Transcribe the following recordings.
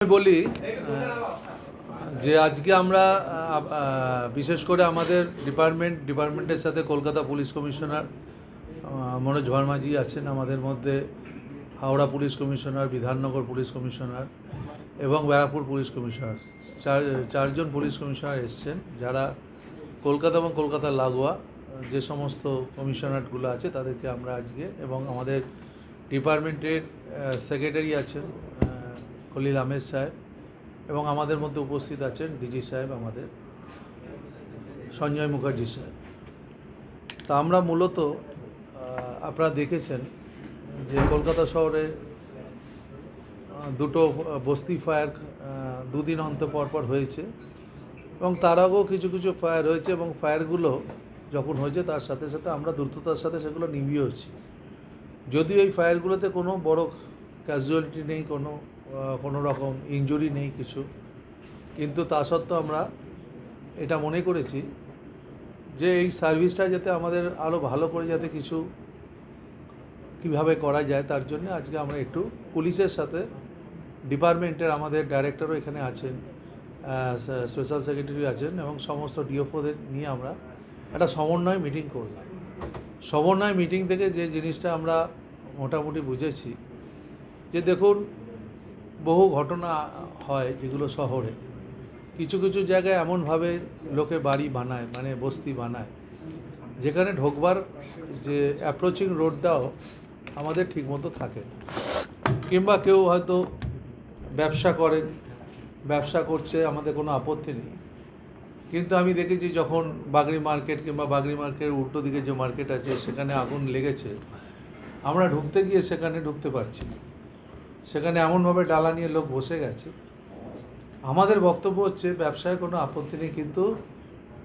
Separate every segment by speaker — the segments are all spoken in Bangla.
Speaker 1: বলি যে আজকে আমরা বিশেষ করে আমাদের ডিপার্টমেন্টের সাথে কলকাতা পুলিশ কমিশনার মনোজ ভার্মাজি আছেন, আমাদের মধ্যে Howrah police commissioner, Bidhannagar police commissioner এবং ব্যারাকপুর পুলিশ কমিশনার, চারজন পুলিশ কমিশনার এসছেন, যারা কলকাতা এবং কলকাতার লাগোয়া যে সমস্ত কমিশনারগুলো আছে তাদেরকে আমরা আজকে, এবং আমাদের ডিপার্টমেন্টের সেক্রেটারি আছেন খলিল আহমেদ সাহেব, এবং আমাদের মধ্যে উপস্থিত আছেন ডিজি সাহেব, আমাদের সঞ্জয় মুখার্জি সাহেব। তা আমরা মূলত আপনারা দেখেছেন যে কলকাতা শহরে দুটো বস্তি ফায়ার দুদিন অন্তর পর হয়েছে, এবং তার আগেও কিছু কিছু ফায়ার হয়েছে, এবং ফায়ারগুলো যখন হয়েছে তার সাথে সাথে আমরা দ্রুততার সাথে সেগুলো নিভিয়েছি। যদিও এই ফায়ারগুলোতে কোনো বড় ক্যাজুয়ালিটি নেই, কোনো রকম ইনজুরি নেই কিছু, কিন্তু তা সত্ত্বেও আমরা এটা মনে করেছি যে এই সার্ভিসটা যাতে আমাদের আরও ভালো করে যাতে কিছু কীভাবে করা যায়, তার জন্য আজকে আমরা একটু পুলিশের সাথে ডিপার্টমেন্টের আমাদের ডাইরেক্টরও এখানে আছেন, স্পেশাল সেক্রেটারি আছেন, এবং সমস্ত ডিওফোদের নিয়ে আমরা একটা সমন্বয় মিটিং করলাম। সমন্বয় মিটিং থেকে যে জিনিসটা আমরা মোটামুটি বুঝেছি যে দেখুন, বহু ঘটনা হয় যেগুলো শহরে কিছু কিছু জায়গায় এমনভাবে লোকে বাড়ি বানায়, মানে বস্তি বানায়, যেখানে ঢোকবার যে অ্যাপ্রোচিং রোডটাও আমাদের ঠিকমতো থাকে না, কিংবা কেউ হয়তো ব্যবসা করছে, আমাদের কোনো আপত্তি নেই, কিন্তু আমি দেখেছি যখন বাগড়ি মার্কেট কিংবা বাগড়ি মার্কেটের উল্টো দিকে যে মার্কেট আছে সেখানে আগুন লেগেছে, আমরা ঢুকতে গিয়ে সেখানে ঢুকতে পারছি না, সেখানে এমনভাবে ডালা নিয়ে লোক বসে গেছে। আমাদের বক্তব্য হচ্ছে ব্যবসায় কোনো আপত্তি নেই, কিন্তু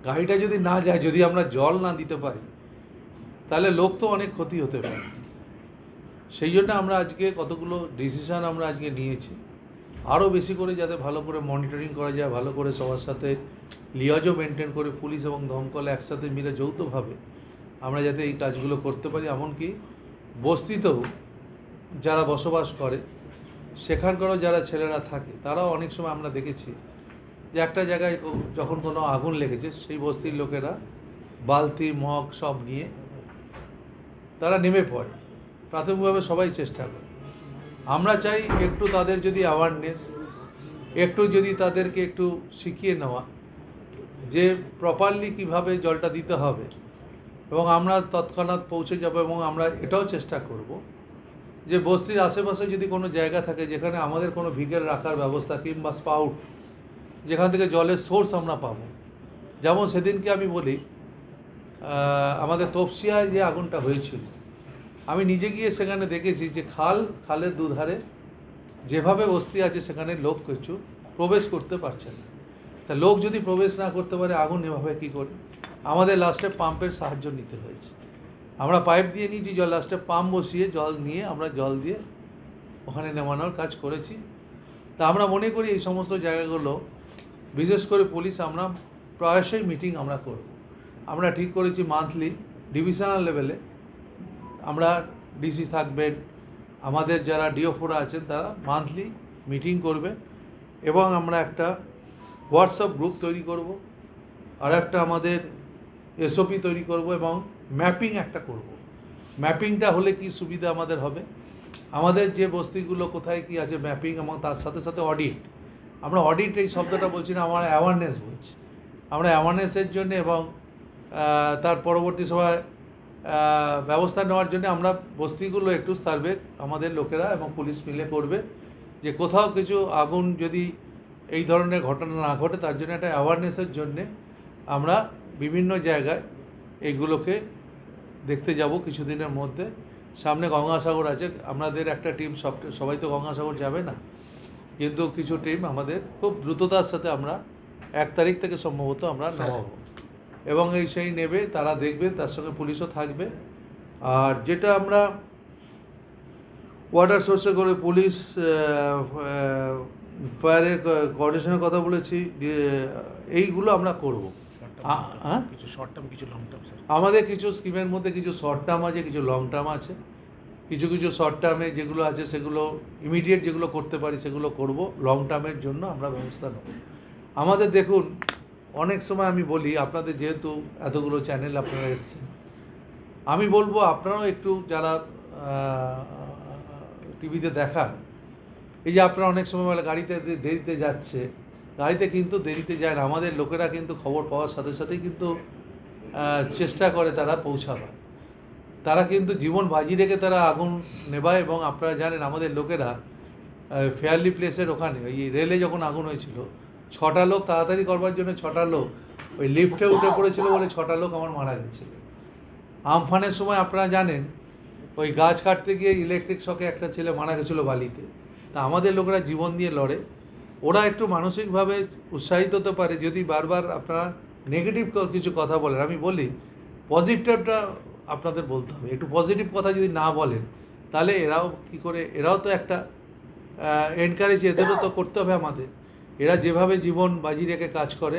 Speaker 1: গাড়িটা যদি না যায়, যদি আমরা জল না দিতে পারি, তাহলে লোক তো অনেক ক্ষতি হতে পারে। সেই জন্য আমরা আজকে কতগুলো ডিসিশান আমরা আজকে নিয়েছি, আরও বেশি করে যাতে ভালো করে মনিটরিং করা যায়, ভালো করে সবার সাথে লিয়াজও মেনটেন করে পুলিশ এবং দমকল একসাথে মিলে যৌথভাবে আমরা যাতে এই কাজগুলো করতে পারি। এমনকি বস্তিতেও যারা বসবাস করে, সেখানকারও যারা ছেলেরা থাকে, তারাও অনেক সময় আমরা দেখেছি যে একটা জায়গায় যখন কোনো আগুন লেগেছে, সেই বস্তির লোকেরা বালতি মগ সব নিয়ে তারা নেমে পড়ে, প্রাথমিকভাবে সবাই চেষ্টা করে। আমরা চাই একটু তাদের যদি অ্যাওয়ারনেস, একটু যদি তাদেরকে একটু শিখিয়ে নেওয়া যে প্রপারলি কিভাবে জলটা দিতে হবে, এবং আমরা তৎক্ষণাৎ পৌঁছে যাব। এবং আমরা এটাও চেষ্টা করব যে বস্তির আশেপাশে যদি কোনো জায়গা থাকে যেখানে আমাদের কোনো ভিকেল রাখার ব্যবস্থা কিংবা স্পাউট, যেখান থেকে জলের সোর্স আমরা পাবো। যেমন সেদিনকে আমি বলি, আমাদের তপসিয়ায় যে আগুনটা হয়েছিল, আমি নিজে গিয়ে সেখানে দেখেছি যে খালের দুধারে যেভাবে বস্তি আছে সেখানে লোক কিছু প্রবেশ করতে পারছে না। তা লোক যদি প্রবেশ না করতে পারে, আগুন এভাবে কী করে? আমাদের লাস্টে পাম্পের সাহায্য নিতে হয়েছে। আমরা পাইপ দিয়ে নিয়েছি, লাস্টে পাম্প বসিয়ে জল নিয়ে আমরা জল দিয়ে ওখানে নেমানোর কাজ করেছি। তা আমরা মনে করি এই সমস্ত জায়গাগুলো, বিশেষ করে পুলিশ, আমরা প্রায়শই মিটিং আমরা করব। আমরা ঠিক করেছি মান্থলি ডিভিশনাল লেভেলে আমরা ডিসি থাকবেন, আমাদের যারা ডিওফোরা আছেন তারা মান্থলি মিটিং করবে, এবং আমরা একটা হোয়াটসঅ্যাপ গ্রুপ তৈরি করব, আর একটা আমাদের এসওপি তৈরি করব, এবং ম্যাপিং একটা করব। ম্যাপিংটা হলে কি সুবিধা আমাদের হবে, আমাদের যে বস্তিগুলো কোথায় কি আছে ম্যাপিং, এবং তার সাথে সাথে অডিট। আমরা অডিট এই শব্দটা বলছি না, আমরা অ্যাওয়ারনেস বলছি। আমরা অ্যাওয়ারনেসের জন্য এবং তার পরবর্তী সময় ব্যবস্থা নেওয়ার জন্য আমরা বস্তিগুলো একটু সার্ভে আমাদের লোকেরা এবং পুলিশ মিলে করবে, যে কোথাও কিছু আগুন যদি এই ধরনের ঘটনা না ঘটে, তার জন্য একটা অ্যাওয়ারনেসের জন্যে আমরা বিভিন্ন জায়গায় এইগুলোকে দেখতে যাব কিছুদিনের মধ্যে। সামনে গঙ্গাসাগর আছে, আমাদের একটা টিম, সবাই তো গঙ্গাসাগর যাবে না, কিন্তু কিছু টিম আমাদের খুব দ্রুততার সাথে আমরা 1 তারিখ থেকে সম্ভবত আমরা নেওয়াবো, এবং সেই নেবে, তারা দেখবে, তার সঙ্গে পুলিশও থাকবে। আর যেটা আমরা ওয়াটার সোর্সে করে পুলিশ ফায়ারের কোঅর্ডিনেশনের কথা বলেছি, এইগুলো আমরা করব।
Speaker 2: কিছু শর্ট টার্ম, কিছু লং টার্ম স্যার।
Speaker 1: আমাদের কিছু স্কিমের মধ্যে কিছু শর্ট টার্ম আছে, কিছু লং টার্ম আছে। কিছু কিছু শর্ট টার্মে যেগুলো আছে সেগুলো ইমিডিয়েট যেগুলো করতে পারি সেগুলো করব, লং টার্মের জন্য আমরা ব্যবস্থা নেব। আমাদের দেখুন অনেক সময় আমি বলি, আপনাদের যেহেতু এতগুলো চ্যানেল আপনারা এসছেন, আমি বলবো আপনারাও একটু যারা টিভিতে দেখান, এই যে আপনারা অনেক সময় বলে গাড়িতে দেরিতে যাচ্ছে, গাড়িতে কিন্তু দেরিতে যায় না। আমাদের লোকেরা কিন্তু খবর পাওয়ার সাথে সাথেই কিন্তু চেষ্টা করে তারা পৌঁছাবার, তারা কিন্তু জীবন বাজি রেখে তারা আগুন নেভায়। এবং আপনারা জানেন আমাদের লোকেরা ফেয়ারলি প্লেসের ওখানে ওই রেলে যখন আগুন হয়েছিল, 6টা লোক তাড়াতাড়ি করবার জন্য 6টা লোক ওই লিফটে উঠে পড়েছিল বলে 6টা লোক আমার মারা গেছিল। আমফানের সময় আপনারা জানেন ওই গাছ কাটতে গিয়ে ইলেকট্রিক শকে একটা ছেলে মারা গেছিলো বালিতে। তা আমাদের লোকেরা জীবন দিয়ে লড়ে, ওরা একটু মানসিকভাবে উৎসাহিত হতে পারে যদি বারবার আপনারা নেগেটিভ কিছু কথা বলেন। আমি বলি পজিটিভটা আপনাদের বলতে হবে, একটু পজিটিভ কথা যদি না বলেন তাহলে এরাও কী করে, এরাও তো একটা এনকারেজ এদেরও তো করতে হবে আমাদের। এরা যেভাবে জীবন বাজি রেখে কাজ করে